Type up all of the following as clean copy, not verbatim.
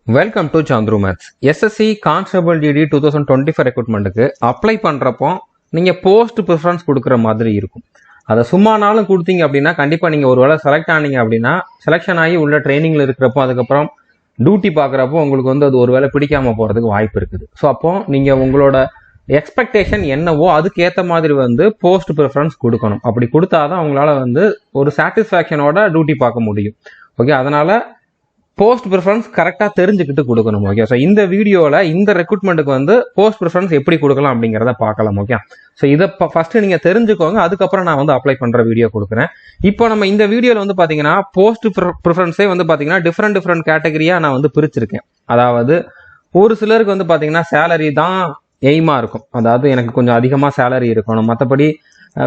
Welcome to Chandru maths. SSC constable டிடி 2024 ரெக்ரூட்மெண்ட்டுக்கு apply பண்ணுறப்போ நீங்கள் போஸ்ட் ப்ரிஃபரன்ஸ் கொடுக்குற மாதிரி இருக்கும். அதை சும்மானாலும் கொடுத்தீங்க அப்படின்னா கண்டிப்பாக நீங்கள் ஒரு வேளை செலக்ட் ஆனீங்க அப்படின்னா செலெக்ஷன் ஆகி உள்ள ட்ரைனிங்கில் இருக்கிறப்போ அதுக்கப்புறம் டியூட்டி பார்க்குறப்போ உங்களுக்கு வந்து அது ஒரு வேளை பிடிக்காமல் போகிறதுக்கு வாய்ப்பு இருக்குது. ஸோ அப்போ நீங்கள் உங்களோட எக்ஸ்பெக்டேஷன் என்னவோ அதுக்கேற்ற மாதிரி வந்து போஸ்ட் ப்ரிஃபரன்ஸ் கொடுக்கணும். அப்படி கொடுத்தாதான் அவங்களால வந்து ஒரு சாட்டிஸ்ஃபேக்ஷனோட டியூட்டி பார்க்க முடியும். ஓகே, அதனால் போஸ்ட் ப்ரிஃபரன்ஸ் கரெக்டாக தெரிஞ்சுக்கிட்டு கொடுக்கணும். ஓகே, ஸோ இந்த வீடியோவில் இந்த ரெக்ரூட்மெண்ட்டுக்கு வந்து போஸ்ட் ப்ரிஃபரன்ஸ் எப்படி கொடுக்கலாம் அப்படிங்கிறத பார்க்கலாம். ஓகே, ஸோ இதை ஃபர்ஸ்ட் நீங்கள் தெரிஞ்சுக்கோங்க, அதுக்கப்புறம் நான் வந்து அப்ளை பண்ணுற வீடியோ கொடுக்குறேன். இப்போ நம்ம இந்த வீடியோவில் வந்து பார்த்தீங்கன்னா போஸ்ட் ப்ரிஃபரன்ஸே வந்து பார்த்தீங்கன்னா டிஃப்ரெண்ட் கேட்டகரியாக நான் வந்து பிரிச்சிருக்கேன். அதாவது ஒரு சிலருக்கு வந்து பார்த்தீங்கன்னா சேலரி தான் எய்மாக இருக்கும், அதாவது எனக்கு கொஞ்சம் அதிகமாக சேலரி இருக்கணும், மற்றபடி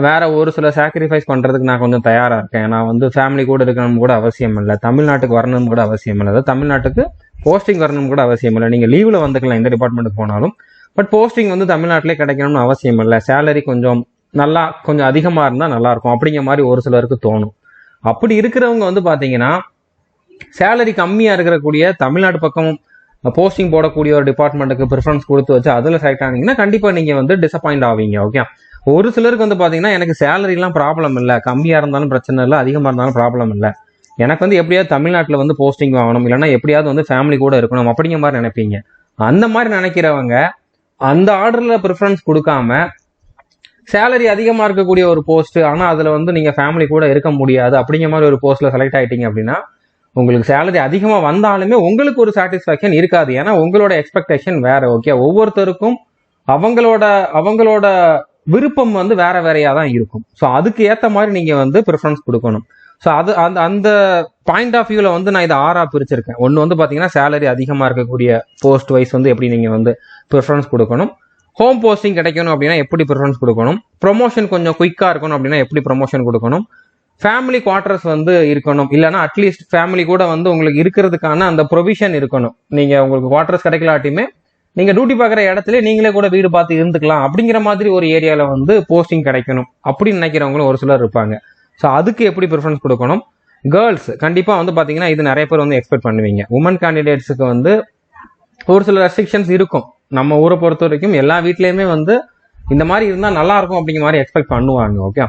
வேற ஒரு சில சாக்ரிஃபைஸ் பண்ணுறதுக்கு நான் கொஞ்சம் தயாராக இருக்கேன், நான் வந்து ஃபேமிலி கூட இருக்கணும் கூட அவசியம் இல்லை, தமிழ்நாட்டுக்கு வரணும் கூட அவசியம் இல்லை, அதாவது தமிழ்நாட்டுக்கு போஸ்டிங் வரணும் கூட அவசியம் இல்லை, நீங்கள் லீவில் வந்துக்கலாம் எந்த டிபார்ட்மெண்ட்டுக்கு போனாலும், பட் போஸ்டிங் வந்து தமிழ்நாட்டிலே கிடைக்கணும்னு அவசியம் இல்லை, சேலரி கொஞ்சம் அதிகமாக இருந்தால் நல்லாயிருக்கும் அப்படிங்கிற மாதிரி ஒரு சிலருக்கு தோணும். அப்படி இருக்கிறவங்க வந்து பார்த்தீங்கன்னா சேலரி கம்மியாக இருக்கக்கூடிய தமிழ்நாடு பக்கம் போஸ்டிங் போடக்கூடிய ஒரு டிபார்ட்மெண்ட்டுக்கு ப்ரிஃபரன்ஸ் கொடுத்து வச்சு அதில் செலக்ட் ஆனீங்கன்னா கண்டிப்பாக நீங்கள் வந்து டிசப்பாயிண்ட் ஆவீங்க. ஓகே, ஒரு சிலருக்கு வந்து பார்த்தீங்கன்னா எனக்கு சேலரிலாம் ப்ராப்ளம் இல்லை, கம்மியாக இருந்தாலும் பிரச்சனை இல்லை, அதிகமாக இருந்தாலும் ப்ராப்ளம் இல்லை, எனக்கு வந்து எப்படியாவது தமிழ்நாட்டில் வந்து போஸ்டிங் வாங்கணும், இல்லைன்னா எப்படியாவது வந்து ஃபேமிலி கூட இருக்கணும் அப்படிங்கிற மாதிரி நினைப்பீங்க. அந்த மாதிரி நினைக்கிறவங்க அந்த ஆர்டரில் ப்ரிஃபரன்ஸ் கொடுக்காம சேலரி அதிகமாக இருக்கக்கூடிய ஒரு போஸ்ட் ஆனால் அதில் வந்து நீங்கள் ஃபேமிலி கூட இருக்க முடியாது அப்படிங்கிற மாதிரி ஒரு போஸ்ட்டில் செலக்ட் ஆகிட்டீங்க அப்படின்னா உங்களுக்கு சேலரி அதிகமாக வந்தாலுமே உங்களுக்கு ஒரு சாட்டிஸ்ஃபேக்ஷன் இருக்காது. ஏன்னா உங்களோட எக்ஸ்பெக்டேஷன் வேற. ஓகே, ஒவ்வொருத்தருக்கும் அவங்களோட விருப்பம் வந்து வேறையா தான் இருக்கும். ஸோ அதுக்கு ஏற்ற மாதிரி நீங்கள் வந்து ப்ரிஃபரன்ஸ் கொடுக்கணும். ஸோ அது அந்த பாயிண்ட் ஆஃப் வியூவில் வந்து நான் இதை 6ஆக பிரிச்சிருக்கேன். ஒன்று வந்து பார்த்தீங்கன்னா சேலரி அதிகமாக இருக்கக்கூடிய போஸ்ட் வைஸ் வந்து எப்படி நீங்கள் வந்து ப்ரிஃபரன்ஸ் கொடுக்கணும், ஹோம் போஸ்டிங் கிடைக்கணும் அப்படின்னா எப்படி ப்ரிஃபரன்ஸ் கொடுக்கணும், ப்ரொமோஷன் கொஞ்சம் குயிக்காக இருக்கணும் அப்படின்னா எப்படி ப்ரொமோஷன் கொடுக்கணும், ஃபேமிலி குவார்டர்ஸ் வந்து இருக்கணும், இல்லைனா அட்லீஸ்ட் ஃபேமிலி கூட வந்து உங்களுக்கு இருக்கிறதுக்கான அந்த ப்ரொவிஷன் இருக்கணும். நீங்கள் உங்களுக்கு குவார்டர்ஸ் கிடைக்கலாட்டியுமே நீங்கள் டியூட்டி பார்க்குற இடத்துல நீங்களே கூட வீடு பார்த்து இருந்துக்கலாம் அப்படிங்கிற மாதிரி ஒரு ஏரியாவில் வந்து போஸ்டிங் கிடைக்கணும் அப்படின்னு நினைக்கிறவங்களும் ஒரு சிலர் இருப்பாங்க. ஸோ அதுக்கு எப்படி ப்ரிஃபரன்ஸ் கொடுக்கணும். கேர்ள்ஸ் கண்டிப்பாக வந்து பார்த்தீங்கன்னா இது நிறைய பேர் வந்து எக்ஸ்பெக்ட் பண்ணுவீங்க. உமன் கேண்டிடேட்ஸுக்கு வந்து ஒரு சில ரெஸ்ட்ரிக்ஷன்ஸ் இருக்கும். நம்ம ஊரை பொறுத்த வரைக்கும் எல்லா வீட்லேயுமே வந்து இந்த மாதிரி இருந்தால் நல்லா இருக்கும் அப்படிங்கிற மாதிரி எக்ஸ்பெக்ட் பண்ணுவாங்க. ஓகே,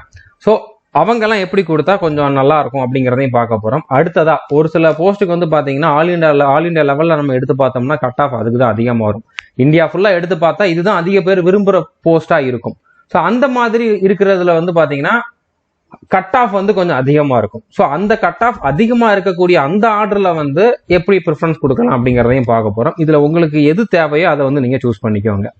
ஸோ அவங்கெல்லாம் எப்படி கொடுத்தா கொஞ்சம் நல்லா இருக்கும் அப்படிங்கிறதையும் பார்க்க போகிறோம். அடுத்ததா ஒரு சில போஸ்ட்டுக்கு வந்து பார்த்தீங்கன்னா ஆல் இண்டியா லெவலில் நம்ம எடுத்து பார்த்தோம்னா கட் ஆஃப் அதுக்கு தான் அதிகமாக வரும். இந்தியா ஃபுல்லாக எடுத்து பார்த்தா இதுதான் அதிக பேர் விரும்புகிற போஸ்ட்டாக இருக்கும். ஸோ அந்த மாதிரி இருக்கிறதுல வந்து பார்த்தீங்கன்னா கட் ஆஃப் வந்து கொஞ்சம் அதிகமாக இருக்கும். ஸோ அந்த கட் ஆஃப் அதிகமாக இருக்கக்கூடிய அந்த ஆர்டரில் வந்து எப்படி ப்ரிஃபரன்ஸ் கொடுக்கலாம் அப்படிங்கிறதையும் பார்க்க போகிறோம். இதில் உங்களுக்கு எது தேவையோ அதை வந்து நீங்கள் சூஸ் பண்ணிக்கோங்க.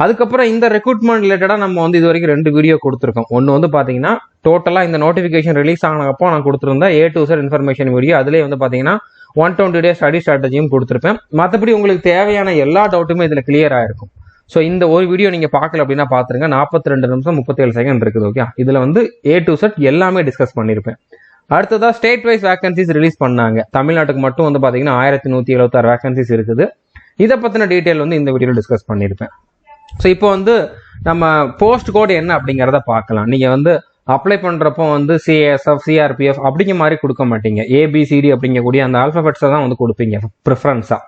அதுக்கப்புறம் இந்த ரெக்ரூட்மெண்ட் ரிலேட்டடாக நம்ம வந்து இது வரைக்கும் 2 வீடியோ கொடுத்துருக்கோம். ஒன்று வந்து பார்த்தீங்கன்னா டோட்டலாக இந்த நோட்டிஃபிகேஷன் ரிலீஸ் ஆனப்போ நான் கொடுத்துருந்தேன் A to Z information video. அதிலே வந்து பார்த்தீங்கன்னா 120 days ஸ்டடி ஸ்ட்ராட்டஜியும் கொடுத்துருப்பேன். மற்றபடி உங்களுக்கு தேவையான எல்லா டவுட்டுமே இதில் கிளியர் ஆயிருக்கும். ஸோ இந்த ஒரு வீடியோ நீங்கள் பார்க்கல அப்படின்னா பார்த்துருங்க. 42 நிமிஷம் 37 செகண்ட் இருக்குது. ஓகே, இதில் வந்து A to Z எல்லாமே டிஸ்கஸ் பண்ணியிருப்பேன். அடுத்ததாக ஸ்டேட் வைஸ் வேகன்சிஸ் ரிலீஸ் பண்ணாங்க. தமிழ்நாட்டுக்கு மட்டும் வந்து பார்த்தீங்கன்னா 1176 வேகன்சிஸ் இருக்குது. இதை பற்றின டீட்டெயில் வந்து இந்த வீடியோவில் டிஸ்கஸ் பண்ணியிருப்பேன். ஸோ இப்போ வந்து நம்ம போஸ்ட் கோட் என்ன அப்படிங்கிறத பார்க்கலாம். நீங்கள் வந்து அப்ளை பண்ணுறப்போ வந்து CASF CRPF அப்படிங்கிற மாதிரி கொடுக்க மாட்டீங்க. ABCD அப்படிங்கக்கூடிய அந்த ஆல்ஃபபெட்ஸை தான் வந்து கொடுப்பீங்க ப்ரிஃபரன்ஸாக.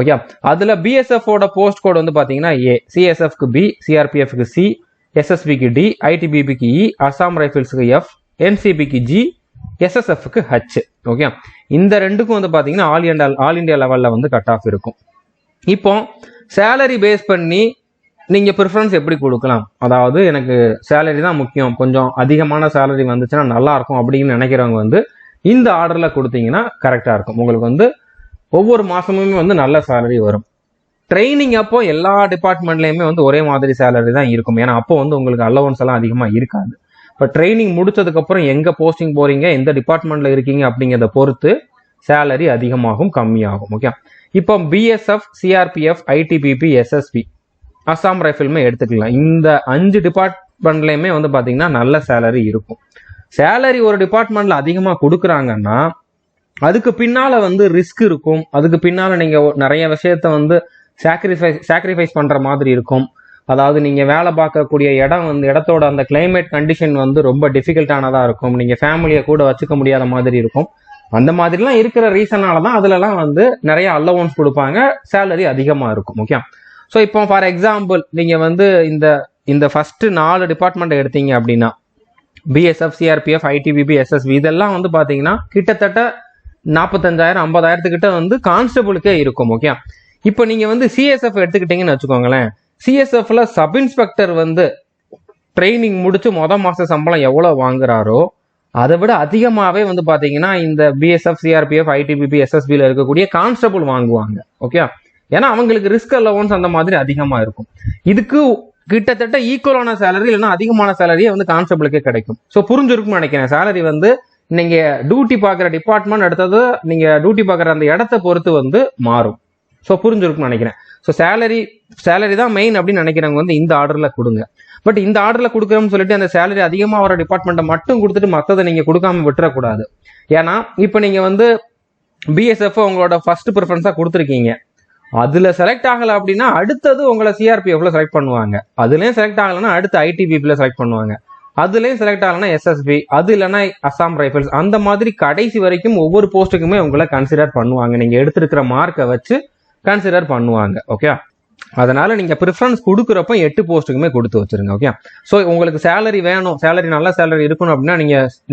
ஓகே, அதில் BSFோட போஸ்ட் கோட் வந்து பார்த்தீங்கன்னா A, CSFக்கு B, CRPFக்கு C, SSBக்கு D, ITBPக்கு E, அசாம் ரைஃபிள்ஸுக்கு F, NCBக்கு G, SSFக்கு H. ஓகே, இந்த ரெண்டுக்கும் வந்து பார்த்தீங்கன்னா ஆல் இண்டியா லெவலில் வந்து கட் ஆஃப் இருக்கும். இப்போ சேலரி பேஸ் பண்ணி நீங்கள் ப்ரிஃபரன்ஸ் எப்படி கொடுக்கலாம், அதாவது எனக்கு சேலரி தான் முக்கியம், கொஞ்சம் அதிகமான சேலரி வந்துச்சுன்னா நல்லாயிருக்கும் அப்படின்னு நினைக்கிறவங்க வந்து இந்த ஆர்டரில் கொடுத்தீங்கன்னா கரெக்டாக இருக்கும். உங்களுக்கு வந்து ஒவ்வொரு மாதமுமே வந்து நல்ல சேலரி வரும். ட்ரைனிங் அப்போ எல்லா டிபார்ட்மெண்ட்லேயுமே வந்து ஒரே மாதிரி சேலரி தான் இருக்கும். ஏன்னா அப்போ வந்து உங்களுக்கு அலவன்ஸ் எல்லாம் அதிகமாக இருக்காது. இப்போ ட்ரைனிங் முடிச்சதுக்கப்புறம் எங்கே போஸ்டிங் போகிறீங்க, எந்த டிபார்ட்மெண்ட்டில் இருக்கீங்க அப்படிங்கிறத பொறுத்து சேலரி அதிகமாகும் கம்மியாகும். ஓகே, இப்போ BSF CRPF ITBP SSB Assam ரைஃபிள்மே எடுத்துக்கலாம். இந்த 5 டிபார்ட்மெண்ட்லையுமே வந்து பார்த்தீங்கன்னா நல்ல சேலரி இருக்கும். சேலரி ஒரு டிபார்ட்மெண்ட்ல அதிகமாக கொடுக்குறாங்கன்னா அதுக்கு பின்னால வந்து ரிஸ்க் இருக்கும். அதுக்கு பின்னால நீங்கள் நிறைய விஷயத்த வந்து சாக்ரிஃபைஸ் பண்ணுற மாதிரி இருக்கும். அதாவது நீங்கள் வேலை பார்க்கக்கூடிய இடத்தோட அந்த கிளைமேட் கண்டிஷன் வந்து ரொம்ப டிஃபிகல்ட்டானதாக இருக்கும். நீங்கள் ஃபேமிலியை கூட வச்சுக்க முடியாத மாதிரி இருக்கும். அந்த மாதிரிலாம் இருக்கிற ரீசனால தான் அதுலலாம் வந்து நிறைய அலோவன்ஸ் கொடுப்பாங்க, சேலரி அதிகமா இருக்கும். ஓகே. ஸோ இப்போ ஃபார் எக்ஸாம்பிள் நீங்க வந்து இந்த ஃபர்ஸ்ட் 4 டிபார்ட்மெண்ட் எடுத்தீங்க அப்படின்னா பிஎஸ்எஃப், சிஆர்பிஎஃப், ஐடிபிபி, எஸ்எஸ்பி இதெல்லாம் வந்து பாத்தீங்கன்னா கிட்டத்தட்ட 45,000 50,000 வந்து கான்ஸ்டபிளுக்கே இருக்கும். ஓகே. இப்போ நீங்க வந்து சிஎஸ்எஃப் எடுத்துக்கிட்டீங்கன்னு வச்சுக்கோங்களேன், சிஎஸ்எஃப்ல சப் இன்ஸ்பெக்டர் வந்து ட்ரைனிங் முடிச்சு மாச சம்பளம் எவ்வளவு வாங்குறாரோ அதை விட அதிகமாவே வந்து பாத்தீங்கன்னா இந்த பிஎஸ்எஃப், சிஆர்பிஎஃப், ஐடிபிபி, எஸ்எஸ்பில இருக்கக்கூடிய கான்ஸ்டபிள் வாங்குவாங்க. ஓகே. ஏன்னா அவங்களுக்கு ரிஸ்க் அலோவன்ஸ் அந்த மாதிரி அதிகமா இருக்கும். இதுக்கு கிட்டத்தட்ட ஈக்குவலான சேலரி இல்லைன்னா அதிகமான சேலரியே வந்து கான்ஸ்டபிளுக்கே கிடைக்கும். ஸோ புரிஞ்சிருக்கும்னு நினைக்கிறேன். சேலரி வந்து நீங்க டியூட்டி பார்க்குற டிபார்ட்மெண்ட் அடுத்தது நீங்க டியூட்டி பார்க்குற அந்த இடத்த பொறுத்து வந்து மாறும். ஸோ புரிஞ்சிருக்கும்னு நினைக்கிறேன். ஸோ சேலரி தான் மெயின் அப்படின்னு நினைக்கிறவங்க வந்து இந்த ஆர்டர்ல கொடுங்க. பட் இந்த ஆர்டர்ல கொடுக்குறோம்னு சொல்லிட்டு அந்த சேலரி அதிகமாக வர டிபார்ட்மெண்ட்டை மட்டும் கொடுத்துட்டு மற்றதை நீங்க கொடுக்காம விட்டுறக்கூடாது. ஏன்னா இப்போ நீங்க வந்து பிஎஸ்எஃப் உங்களோட ஃபர்ஸ்ட் ப்ரிஃபரன்ஸா கொடுத்துருக்கீங்க, அதுல செலக்ட் ஆகல அப்படின்னா அடுத்தது உங்களை சிஆர்பிஎஃப்ல செலக்ட் பண்ணுவாங்க, அதுலயும் செலக்ட் ஆகலைன்னா அடுத்து ஐடிபிபில செலக்ட் பண்ணுவாங்க, அதுலயும் செலக்ட் ஆகலைன்னா எஸ்எஸ்பி, அது இல்லைன்னா அசாம் ரைபிள்ஸ், அந்த மாதிரி கடைசி வரைக்கும் ஒவ்வொரு போஸ்ட்டுக்குமே உங்களை கன்சிடர் பண்ணுவாங்க. நீங்க எடுத்திருக்கிற மார்க்கை வச்சு கன்சிடர் பண்ணுவாங்க. ஓகே. அதனால நீங்க ப்ரிஃபரன்ஸ் கொடுக்குறப்ப 8 போஸ்ட்டுக்குமே கொடுத்து வச்சிருங்க. ஓகே. ஸோ உங்களுக்கு சேலரி வேணும், சேலரி நல்ல சேலரி இருக்கணும் அப்படின்னா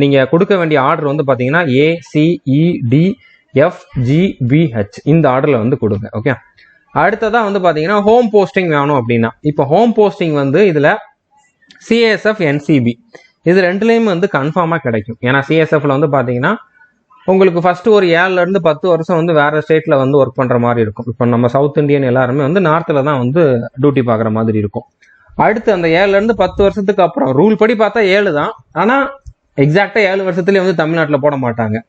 நீங்க கொடுக்க வேண்டிய ஆர்டர் வந்து பாத்தீங்கன்னா ACEDFGBH இந்த ஆர்டர்ல வந்து கொடுங்க. ஓகே. அடுத்ததா வந்து பாத்தீங்கன்னா ஹோம் போஸ்டிங் வேணும் அப்படின்னா, இப்போ ஹோம் போஸ்டிங் வந்து இதுல சிஎஸ்எஃப், என்சிபி இது ரெண்டுலயுமே வந்து கன்ஃபார்மா கிடைக்கும். ஏன்னா சிஎஸ்எஃப்ல வந்து பாத்தீங்கன்னா உங்களுக்கு ஃபர்ஸ்ட் ஒரு 7ல இருந்து 10 வருஷம் வந்து வேற ஸ்டேட்ல வந்து ஒர்க் பண்ற மாதிரி இருக்கும். இப்போ நம்ம சவுத் இந்தியன் எல்லாருமே வந்து நார்த்ல தான் வந்து டியூட்டி பாக்குற மாதிரி இருக்கும். அடுத்து அந்த 7ல இருந்து 10 வருஷத்துக்கு அப்புறம் ரூல் படி பார்த்தா 7 தான், ஆனா எக்ஸாக்டா 7 வருஷத்துலயே வந்து தமிழ்நாட்டில் போட மாட்டாங்க.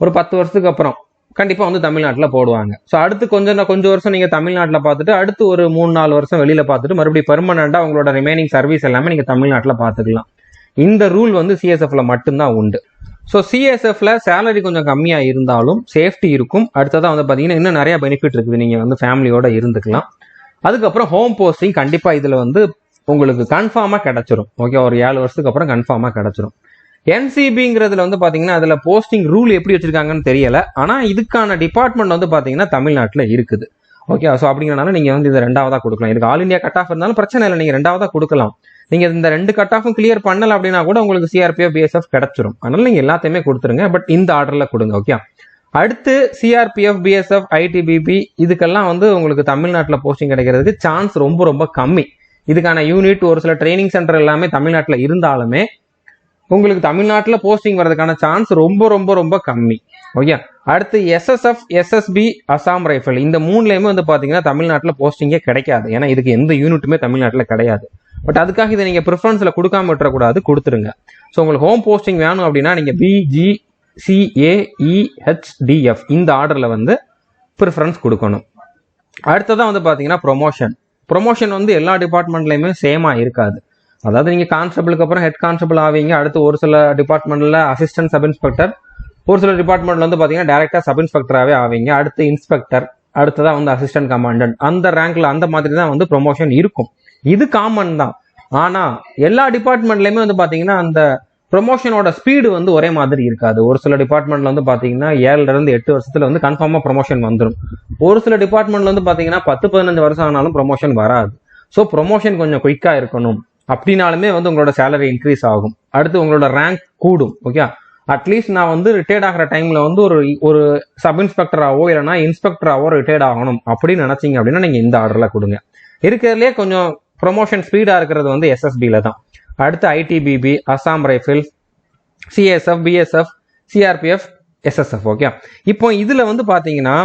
ஒரு 10 வருஷத்துக்கு அப்புறம் கண்டிப்பா வந்து தமிழ்நாட்டில் போடுவாங்க. ஸோ அடுத்து கொஞ்சம் வருஷம் நீங்க தமிழ்நாட்டில் பார்த்துட்டு அடுத்து ஒரு 3-4 வருஷம் வெளியில பார்த்துட்டு மறுபடியும் பெர்மனண்டா உங்களோட ரிமைனிங் சர்வீஸ் எல்லாமே நீங்க தமிழ்நாட்டில் பார்த்துக்கலாம். இந்த ரூல் வந்து சிஎஸ்எஃப்ல மட்டும்தான் உண்டு. ஸோ சிஎஸ்எஃப்ல சேலரி கொஞ்சம் கம்மியா இருந்தாலும் சேஃப்டி இருக்கும். அடுத்ததான் வந்து பாத்தீங்கன்னா இன்னும் நிறைய பெனிஃபிட் இருக்குது, நீங்க வந்து ஃபேமிலியோட இருந்துக்கலாம். அதுக்கப்புறம் ஹோம் போஸ்டிங் கண்டிப்பா இதுல வந்து உங்களுக்கு கன்ஃபார்மா கிடைச்சிரும். ஓகே. ஒரு 7 வருஷத்துக்கு அப்புறம் கன்ஃபார்மா கிடைச்சிரும். என்சிபிங்கிறதுல வந்து பாத்தீங்கன்னா அதுல போஸ்டிங் ரூல் எப்படி வச்சிருக்காங்கன்னு தெரியல, ஆனா இதுக்கான டிபார்ட்மெண்ட் வந்து பாத்தீங்கன்னா தமிழ்நாட்டுல இருக்குது. ஓகே. ஸோ அப்படிங்கிறனால நீங்க வந்து இதை 2வதா கொடுக்கலாம். இதுக்கு ஆல் இந்தியா கட் ஆஃப் இருந்தாலும் பிரச்சனை இல்லை, நீங்க 2வதா கொடுக்கலாம். நீங்க இந்த 2 கட் ஆஃபும் கிளியர் பண்ணல அப்படின்னா கூட உங்களுக்கு சிஆர்பிஎஃப், பிஎஸ்எஃப் கிடைச்சிரும். அதனால நீங்க எல்லாத்தையுமே கொடுத்துருங்க, பட் இந்த ஆர்டர்ல கொடுங்க. ஓகே. அடுத்து சிஆர்பிஎஃப், பிஎஸ்எஃப், ஐடிபிபி இதுக்கெல்லாம் வந்து உங்களுக்கு தமிழ்நாட்டில் போஸ்டிங் கிடைக்கிறதுக்கு சான்ஸ் ரொம்ப ரொம்ப கம்மி. இதுக்கான யூனிட் ஒரு சில ட்ரைனிங் சென்டர் எல்லாமே தமிழ்நாட்டில் இருந்தாலுமே உங்களுக்கு தமிழ்நாட்டில் போஸ்டிங் வர்றதுக்கான சான்ஸ் ரொம்ப ரொம்ப ரொம்ப கம்மி. ஓகே. அடுத்து எஸ்எஸ்எஃப், எஸ்எஸ்பி, அசாம் ரைஃபிள் இந்த 3லயுமே வந்து பாத்தீங்கன்னா தமிழ்நாட்டில் போஸ்டிங்கே கிடைக்காது. ஏன்னா இதுக்கு எந்த யூனிட்டுமே தமிழ்நாட்டில் கிடையாது. பட் அதுக்காக இதை நீங்க ப்ரிஃபரன்ஸ்ல கொடுக்காம விட்டுறக்கூடாது, கொடுத்துருங்க. ஸோ உங்களுக்கு ஹோம் போஸ்டிங் வேணும் அப்படின்னா நீங்க BGCAEHDF இந்த ஆர்டர்ல வந்து ப்ரிஃபரன்ஸ் கொடுக்கணும். அடுத்ததான் வந்து பாத்தீங்கன்னா ப்ரொமோஷன் வந்து எல்லா டிபார்ட்மெண்ட்லயுமே சேமா இருக்காது. அதாவது நீங்க கான்ஸ்டபிளுக்கு அப்புறம் ஹெட் கான்ஸ்டபிள் ஆவீங்க, அடுத்து ஒரு சில டிபார்ட்மெண்ட்ல அசிஸ்டன்ட் சப் இன்ஸ்பெக்டர், ஒரு சில டிபார்ட்மெண்ட்ல வந்து பாத்தீங்கன்னா டைரக்டா சப் இன்ஸ்பெக்டராகவே ஆவீங்க, அடுத்து இன்ஸ்பெக்டர், அடுத்ததான் வந்து அசிஸ்டன்ட் கமாண்டன்ட், அந்த ரேங்க்ல அந்த மாதிரி தான் வந்து ப்ரொமோஷன் இருக்கும். இது காமன் தான். ஆனா எல்லா டிபார்ட்மெண்ட்லயுமே வந்து பாத்தீங்கன்னா அந்த ப்ரொமோஷனோட ஸ்பீடு வந்து ஒரே மாதிரி இருக்காது. ஒரு சில டிபார்ட்மெண்ட்ல வந்து பாத்தீங்கன்னா 7ல இருந்து 8 வருஷத்துல வந்து கன்ஃபார்மா ப்ரொமோஷன் வந்துடும். ஒரு சில டிபார்ட்மெண்ட்ல வந்து பாத்தீங்கன்னா 10-15 வருஷம் ஆனாலும் ப்ரொமோஷன் வராது. ஸோ ப்ரொமோஷன் கொஞ்சம் குயிக்கா இருக்கணும் அப்படின்னாலுமே வந்து உங்களோட சேலரி இன்க்ரீஸ் ஆகும், அடுத்து உங்களோட ரேங்க் கூடும். ஓகே. அட்லீஸ்ட் நான் வந்து ரிட்டையர்ட் ஆகிற டைம்ல வந்து ஒரு சப் இன்ஸ்பெக்டராவோ இல்லைன்னா இன்ஸ்பெக்டராவோ ரிட்டையர்ட் ஆகணும் அப்படின்னு நினைச்சீங்க அப்படின்னா நீங்க இந்த ஆர்டர்ல கொடுங்க. இருக்கிறதுலே கொஞ்சம் ப்ரொமோஷன் ஸ்பீடா இருக்கிறது வந்து எஸ்எஸ்பில தான். அடுத்து ITBP, Assam rifles, CSF, BSF, CRPF, SSF. Okay. இப்போ இதுல வந்து பாத்தீங்கன்னா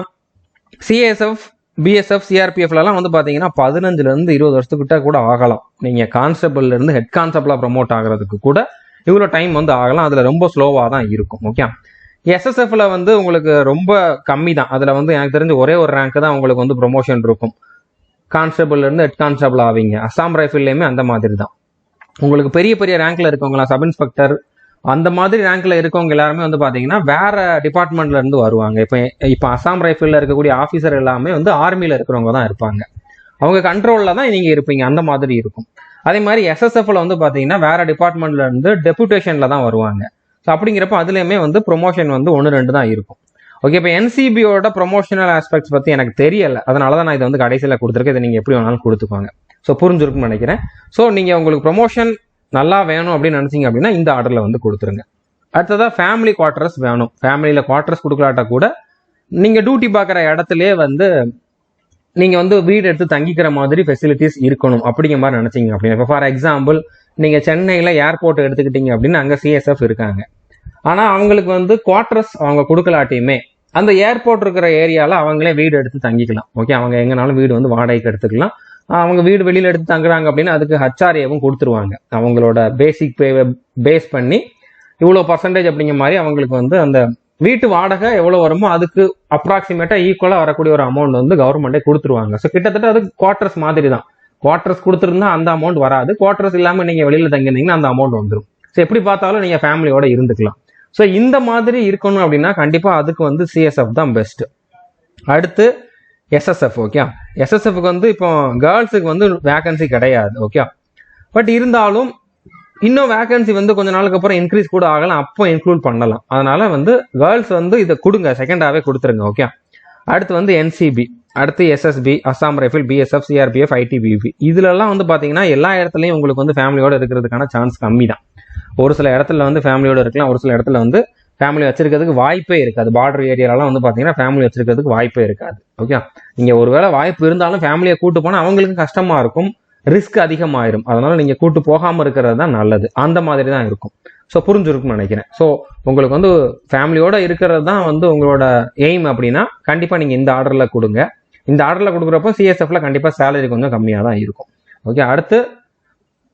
சிஎஸ்எஃப், பிஎஸ்எஃப், சிஆர்பிஎஃப்லாம் வந்து பாத்தீங்கன்னா 15ல இருந்து 20 வருஷத்துக்கிட்ட கூட ஆகலாம். நீங்க கான்ஸ்டபிள்ல இருந்து ஹெட் கான்ஸ்டபிளா ப்ரமோட் ஆகிறதுக்கு கூட இவ்வளோ டைம் வந்து ஆகலாம். அதுல ரொம்ப ஸ்லோவா தான் இருக்கும். ஓகே. எஸ்எஸ்எஃப்ல வந்து உங்களுக்கு ரொம்ப கம்மி தான். அதுல வந்து எனக்கு தெரிஞ்ச ஒரே ஒரு ரேங்க் தான் உங்களுக்கு வந்து ப்ரொமோஷன் இருக்கும். கான்ஸ்டபிள்ல இருந்து ஹெட் கான்ஸ்டபிள் ஆவீங்க. அசாம் ரைஃபிள்லயுமே அந்த மாதிரி தான். உங்களுக்கு பெரிய பெரிய ரேங்க்ல இருக்கவங்களா, சப் இன்ஸ்பெக்டர் அந்த மாதிரி ரேங்க்ல இருக்கவங்க எல்லாருமே வந்து பாத்தீங்கன்னா வேற டிபார்ட்மெண்ட்ல இருந்து வருவாங்க. இப்போ அசாம் ரைஃபிள்ல இருக்கக்கூடிய ஆபீசர் எல்லாமே வந்து ஆர்மியில இருக்கிறவங்க தான் இருப்பாங்க. அவங்க கண்ட்ரோல்ல தான் நீங்க இருப்பீங்க, அந்த மாதிரி இருக்கும். அதே மாதிரி எஸ்எஸ்எஃப்ல வந்து பாத்தீங்கன்னா வேற டிபார்ட்மெண்ட்ல இருந்து டெபுடேஷன்ல தான் வருவாங்க. ஸோ அப்படிங்கிறப்ப அதுலேயுமே வந்து ப்ரொமோஷன் வந்து 1-2 தான் இருக்கும். ஓகே, இப்போ என்சிபியோட ப்ரொமோஷனல் ஆஸ்பெக்ட்ஸ் பற்றி எனக்கு தெரியலை, அதனால தான் நான் இதை வந்து கடைசியில் கொடுத்துருக்கேன். இதை நீங்கள் எப்படி வேணாலும் கொடுத்துக்கோங்க. ஸோ புரிஞ்சிருக்குன்னு நினைக்கிறேன். ஸோ நீங்கள் உங்களுக்கு ப்ரொமோஷன் நல்லா வேணும் அப்படின்னு நினச்சிங்க அப்படின்னா இந்த ஆர்டரில் வந்து கொடுத்துருங்க. அடுத்ததாக ஃபேமிலி குவார்ட்டர்ஸ் வேணும். ஃபேமிலியில் குவார்ட்டர்ஸ் கொடுக்கலாட்டா கூட நீங்கள் டியூட்டி பார்க்குற இடத்துலேயே வந்து நீங்கள் வந்து வீடு எடுத்து தங்கிக்கிற மாதிரி ஃபெசிலிட்டிஸ் இருக்கணும் அப்படிங்கிற மாதிரி நினச்சிங்க அப்படின்னா, இப்போ ஃபார் எக்ஸாம்பிள் நீங்கள் சென்னையில் ஏர்போர்ட் எடுத்துக்கிட்டீங்க அப்படின்னு அங்கே சிஎஸ்எஃப் இருக்காங்க. ஆனால் அவங்களுக்கு வந்து குவார்ட்டர்ஸ் அவங்க கொடுக்கலாட்டியுமே அந்த ஏர்போர்ட் இருக்கிற ஏரியாவில் அவங்களே வீடு எடுத்து தங்கிக்கலாம். ஓகே, அவங்க எங்கனாலும் வீடு வந்து வாடகைக்கு எடுத்துக்கலாம். அவங்க வீடு வெளியில் எடுத்து தங்குறாங்க அப்படின்னா அதுக்கு HRAவும் கொடுத்துருவாங்க. அவங்களோட பேசிக் பேவை பேஸ் பண்ணி இவ்வளோ பர்சன்டேஜ் அப்படிங்கிற மாதிரி அவங்களுக்கு வந்து அந்த வீட்டு வாடகை எவ்வளோ வருமோ அதுக்கு அப்ராக்சிமேட்டாக ஈக்குவலாக வரக்கூடிய ஒரு அமௌண்ட் வந்து கவர்மெண்டே கொடுத்துருவாங்க. ஸோ கிட்டத்தட்ட அது குவார்ட்டர்ஸ் மாதிரி தான். குவார்ட்டர்ஸ் கொடுத்துருந்தா அந்த அமௌண்ட் வராது, குவார்ட்டர்ஸ் இல்லாமல் நீங்கள் வெளியில் தங்கியிருந்தீங்கன்னா அந்த அமௌண்ட் வந்துடும். ஸோ எப்படி பார்த்தாலும் நீங்கள் ஃபேமிலியோட இருந்துக்கலாம். ஸோ இந்த மாதிரி இருக்கணும் அப்படின்னா கண்டிப்பாக அதுக்கு வந்து சிஎஸ்எஃப் தான் பெஸ்ட்டு. அடுத்து எஸ்எஸ்எஃப். ஓகே, எஸ்எஸ்எஃப்க்கு வந்து இப்போ கேர்ள்ஸுக்கு வந்து வேகன்சி கிடையாது. ஓகே, பட் இருந்தாலும் இன்னும் வேகன்சி வந்து கொஞ்ச நாளுக்கு அப்புறம் இன்க்ரீஸ் கூட ஆகலாம், அப்போ இன்க்ளூட் பண்ணலாம். அதனால வந்து கேர்ள்ஸ் வந்து இதை கொடுங்க, செகண்டாகவே கொடுத்துருங்க. ஓகே, அடுத்து வந்து என்சிபி, அடுத்து SSB, Assam rifle, BSF, CRPF, ITBP, இதுலலாம் வந்து பார்த்தீங்கன்னா எல்லா இடத்துலையும் உங்களுக்கு வந்து ஃபேமிலியோட இருக்கிறதுக்கான சான்ஸ் கம்மி தான். ஒரு சில இடத்துல வந்து ஃபேமிலியோட இருக்கலாம், ஒரு சில இடத்துல வந்து ஃபேமிலி வச்சிருக்கிறதுக்கு வாய்ப்பே இருக்காது. பார்டர் ஏரியாலாம் வந்து பார்த்தீங்கன்னா ஃபேமிலி வச்சிருக்கிறதுக்கு வாய்ப்பே இருக்காது. ஓகே, நீங்கள் ஒருவேளை வாய்ப்பு இருந்தாலும் ஃபேமிலியை கூட்டு போனால் அவங்களுக்கு கஷ்டமாக இருக்கும், ரிஸ்க் அதிகமாயிரும். அதனால நீங்கள் கூட்டு போகாமல் இருக்கிறது தான் நல்லது. அந்த மாதிரி தான் இருக்கும். ஸோ புரிஞ்சிருக்குன்னு நினைக்கிறேன். ஸோ உங்களுக்கு வந்து ஃபேமிலியோட இருக்கிறது தான் வந்து உங்களோட எய்ம் அப்படின்னா கண்டிப்பாக நீங்கள் இந்த ஆர்டரில் கொடுங்க. இந்த ஆர்டரில் கொடுக்குறப்போ சிஎஸ்எஃப்ல கண்டிப்பாக சேலரி கொஞ்சம் கம்மியாக தான் இருக்கும். ஓகே, அடுத்து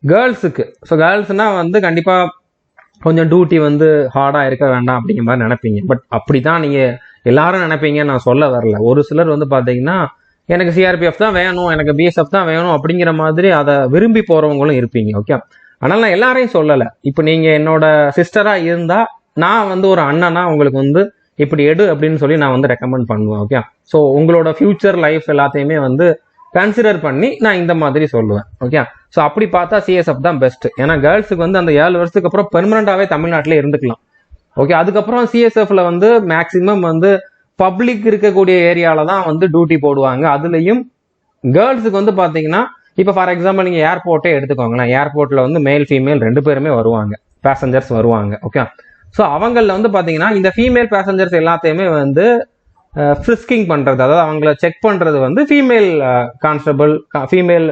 கேர்ள்ஸுக்கு. ஸோ கேர்ள்ஸ்னால் வந்து கண்டிப்பாக கொஞ்சம் டியூட்டி வந்து ஹார்டாக இருக்க வேண்டாம் அப்படிங்கிற மாதிரி நினைப்பீங்க. பட் அப்படி தான் நீங்கள் எல்லாரும் நினைப்பீங்க, நான் சொல்ல வரல. ஒரு சிலர் வந்து பார்த்தீங்கன்னா எனக்கு சிஆர்பிஎஃப் தான் வேணும், எனக்கு பிஎஸ்எஃப் தான் வேணும் அப்படிங்கிற மாதிரி அதை விரும்பி போகிறவங்களும் இருப்பீங்க. ஓகே, ஆனால் நான் எல்லாரையும் சொல்லலை. இப்போ நீங்கள் என்னோட சிஸ்டராக இருந்தால் நான் வந்து ஒரு அண்ணனா உங்களுக்கு வந்து இப்படி எடு அப்படின்னு சொல்லி நான் வந்து ரெக்கமெண்ட் பண்ணுவேன். ஓகே, ஸோ உங்களோட ஃபியூச்சர் லைஃப் எல்லாத்தையுமே வந்து கன்சிடர் பண்ணி நான் இந்த மாதிரி சொல்லுவேன். ஓகே, ஸோ அப்படி பார்த்தா சிஎஸ்எஃப் தான் பெஸ்ட். ஏன்னா கேர்ள்ஸுக்கு வந்து அந்த 7 வருஷத்துக்கு அப்புறம் பெர்மனண்டாகவே தமிழ்நாட்டிலே இருந்துக்கலாம். ஓகே, அதுக்கப்புறம் சிஎஸ்எஃப்ல வந்து மேக்சிமம் வந்து பப்ளிக் இருக்கக்கூடிய ஏரியால தான் வந்து டியூட்டி போடுவாங்க. அதுலேயும் கேர்ள்ஸுக்கு வந்து பார்த்தீங்கன்னா இப்போ ஃபார் எக்ஸாம்பிள் நீங்கள் ஏர்போர்ட்டே எடுத்துக்கோங்களேன். ஏர்போர்ட்டில் வந்து மேல் ஃபீமேல் 2 பேருமே வருவாங்க, பேசஞ்சர்ஸ் வருவாங்க. ஓகே, ஸோ அவங்களில் வந்து பார்த்தீங்கன்னா இந்த ஃபீமேல் பேசஞ்சர்ஸ் எல்லாத்தையுமே வந்து ஃப்ரிஸ்கிங் பண்ணுறது, அதாவது அவங்கள செக் பண்ணுறது வந்து female constable, female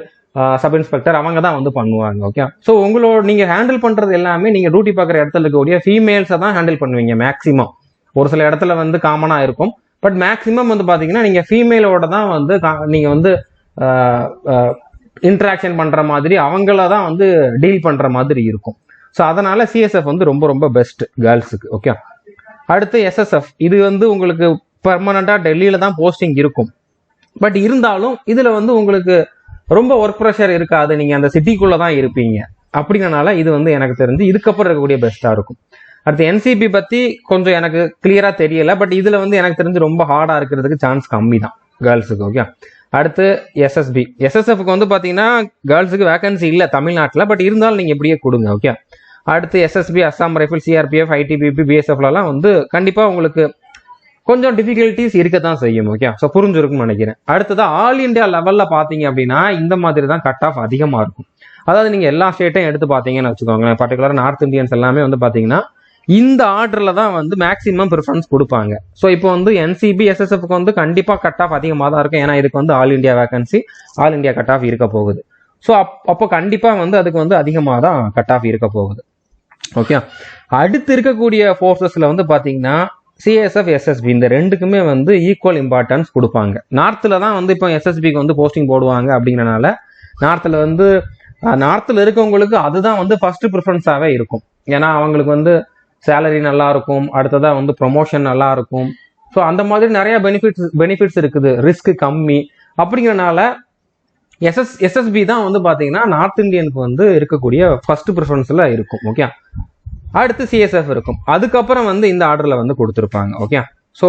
sub inspector அவங்க தான் வந்து பண்ணுவாங்க. ஓகே, ஸோ உங்களோட நீங்கள் ஹேண்டில் பண்ணுறது எல்லாமே நீங்கள் டியூட்டி பார்க்குற இடத்துல இருக்கக்கூடிய ஃபீமேல்ஸை தான் ஹேண்டில் பண்ணுவீங்க மேக்ஸிமம். ஒரு சில இடத்துல வந்து காமனாக இருக்கும், பட் மேக்ஸிமம் வந்து பார்த்தீங்கன்னா நீங்கள் ஃபீமேலோட தான் வந்து நீங்கள் வந்து இன்ட்ராக்ஷன் பண்ணுற மாதிரி அவங்கள தான் வந்து டீல் பண்ணுற மாதிரி இருக்கும். ஸோ அதனால சிஎஸ்எஃப் வந்து ரொம்ப ரொம்ப பெஸ்ட் கேர்ள்ஸுக்கு. ஓகே, அடுத்து எஸ்எஸ்எஃப். இது வந்து உங்களுக்கு பெர்மனண்டாக டெல்லியில் தான் போஸ்டிங் இருக்கும், பட் இருந்தாலும் இதில் வந்து உங்களுக்கு ரொம்ப ஒர்க் ப்ரெஷர் இருக்காது, நீங்கள் அந்த சிட்டிக்குள்ளே தான் இருப்பீங்க. அப்படிங்கிறனால இது வந்து எனக்கு தெரிஞ்சு இதுக்கப்புறம் இருக்கக்கூடிய பெஸ்ட்டாக இருக்கும். அடுத்து என்சிபி பற்றி கொஞ்சம் எனக்கு கிளியராக தெரியல, பட் இதில் வந்து எனக்கு தெரிஞ்சு ரொம்ப ஹார்டாக இருக்கிறதுக்கு சான்ஸ் கம்மி தான் கேர்ள்ஸுக்கு. ஓகே, அடுத்து எஸ்எஸ்பி. எஸ்எஸ்எஃப்க்கு வந்து பார்த்தீங்கன்னா கேர்ள்ஸுக்கு வேகன்சி இல்லை தமிழ்நாட்டில், பட் இருந்தாலும் நீங்கள் இப்படியே கொடுங்க. ஓகே, அடுத்து SSB, Assam rifle, CRPF, ITBP, பிஎஸ்எஃப்லாம் வந்து கண்டிப்பாக உங்களுக்கு கொஞ்சம் டிஃபிகல்ட்டிஸ் இருக்க தான் செய்யும். ஓகே, ஸோ புரிஞ்சிருக்கும்னு நினைக்கிறேன். அடுத்ததான் ஆல் இண்டியா லெவலில் பார்த்தீங்க அப்படின்னா இந்த மாதிரி தான் கட் ஆஃப் அதிகமாக இருக்கும். அதாவது நீங்கள் எல்லா ஸ்டேட்டையும் எடுத்து பார்த்தீங்கன்னு வச்சுக்கோங்களேன், பர்டிகுலராக நார்த் இந்தியன்ஸ் எல்லாமே வந்து பார்த்தீங்கன்னா இந்த ஆர்டரில் தான் வந்து மேக்ஸிமம் ப்ரிஃபரன்ஸ் கொடுப்பாங்க. ஸோ இப்போ வந்து என்சிபி, எஸ்எஸ்எஃப்க்கு வந்து கண்டிப்பாக கட் ஆஃப் அதிகமாக தான் இருக்கும். ஏன்னா இதுக்கு வந்து all India vacancy, all India cut off இருக்க போகுது. ஸோ அப்போ கண்டிப்பாக வந்து அதுக்கு வந்து அதிகமாக தான் கட் ஆஃப் இருக்க போகுது. ஓகே, அடுத்து இருக்கக்கூடிய ஃபோர்ஸஸில் வந்து பார்த்தீங்கன்னா சிஎஸ்எஃப், எஸ்எஸ்பி இந்த ரெண்டுக்குமே வந்து ஈக்குவல் இம்பார்ட்டன்ஸ் கொடுப்பாங்க. நார்த்தில் தான் வந்து இப்போ எஸ்எஸ்பிக்கு வந்து போஸ்டிங் போடுவாங்க. அப்படிங்கிறனால நார்த்தில் வந்து நார்த்தில் இருக்கவங்களுக்கு அதுதான் வந்து ஃபர்ஸ்ட் ப்ரிஃபரன்ஸாகவே இருக்கும். ஏன்னா அவங்களுக்கு வந்து சேலரி நல்லா இருக்கும், அடுத்ததாக வந்து ப்ரொமோஷன் நல்லா இருக்கும். ஸோ அந்த மாதிரி நிறைய பெனிஃபிட்ஸ் இருக்குது, ரிஸ்க் கம்மி. அப்படிங்கிறனால எஸ்எஸ்பி தான் வந்து பார்த்தீங்கன்னா நார்த் இந்தியனுக்கு வந்து இருக்கக்கூடிய ஃபர்ஸ்ட் ப்ரிஃபரன்ஸில் இருக்கும். ஓகே, அடுத்து சிஎஸ்எஃப் இருக்கும், அதுக்கப்புறம் வந்து இந்த ஆர்டரில் வந்து கொடுத்துருப்பாங்க. ஓகே, ஸோ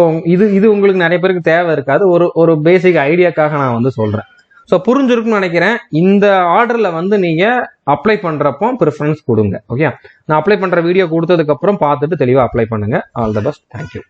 இது உங்களுக்கு நிறைய பேருக்கு தேவை இருக்காது, ஒரு பேசிக் ஐடியாக்காக நான் வந்து சொல்கிறேன். ஸோ புரிஞ்சிருக்குன்னு நினைக்கிறேன். இந்த ஆர்டரில் வந்து நீங்கள் அப்ளை பண்ணுறப்போ ப்ரிஃபரன்ஸ் கொடுங்க. ஓகே, நான் அப்ளை பண்ணுற வீடியோ கொடுத்ததுக்கப்புறம் பார்த்துட்டு தெளிவாக அப்ளை பண்ணுங்கள். All the best. தேங்க்யூ.